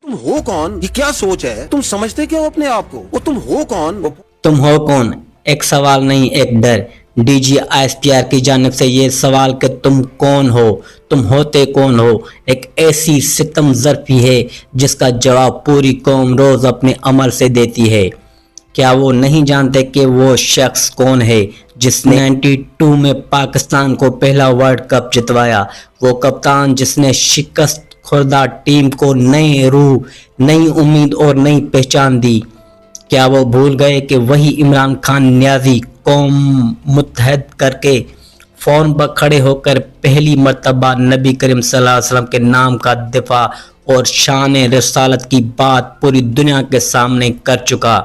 तुम हो कौन? ये क्या सोच है? तुम समझते क्यों अपने आप को? वो तुम हो कौन? तुम हो कौन एक सवाल नहीं, एक डर। डीजी आईएसपीआर की जानिब से ये सवाल कि तुम कौन हो, तुम होते कौन हो, एक ऐसी सितम ज़र्फी है जिसका जवाब पूरी कौम रोज अपने अमल से देती है। क्या वो नहीं जानते कि वो शख्स कौन है जिसने 92 में पाकिस्तान को पहला वर्ल्ड कप जितवाया? वो कप्तान जिसने शिकस्त खुर्दा टीम को नई रूह, नई उम्मीद और नई पहचान दी। क्या वो भूल गए कि वही इमरान खान न्याजी कौम मुत्तहद करके फौरन पर खड़े होकर पहली मर्तबा नबी करीम सल्लल्लाहु अलैहि वसल्लम के नाम का दिफा और शान रिसालत की बात पूरी दुनिया के सामने कर चुका?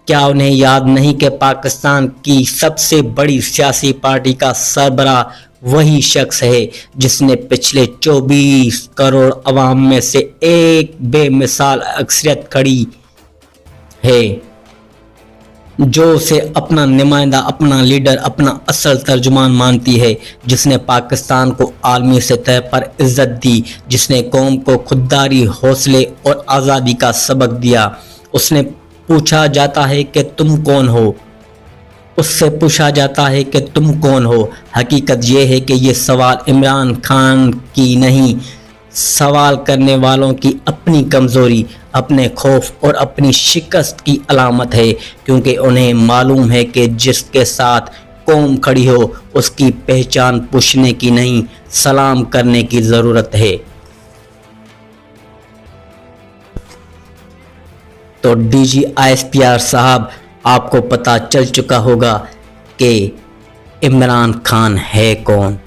क्या उन्हें याद नहीं कि पाकिस्तान की सबसे बड़ी सियासी पार्टी का सरबराह वही शख्स है जिसने पिछले 24 करोड़ अवाम में से एक बेमिसाल अक्सरियत खड़ी है, जो उसे अपना नुमाइंदा, अपना लीडर, अपना असल तर्जुमान मानती है, जिसने पाकिस्तान को आलमी सतह पर इज्जत दी, जिसने कौम को खुददारी, हौसले और आज़ादी का सबक दिया। उसने पूछा जाता है कि तुम कौन हो, उससे पूछा जाता है कि तुम कौन हो। हकीकत यह है कि ये सवाल इमरान खान की नहीं, सवाल करने वालों की अपनी कमज़ोरी, अपने खौफ और अपनी शिकस्त की अलामत है, क्योंकि उन्हें मालूम है कि जिसके साथ कौम खड़ी हो उसकी पहचान पूछने की नहीं, सलाम करने की ज़रूरत है। तो डीजी आईएसपीआर साहब, आपको पता चल चुका होगा कि इमरान खान है कौन।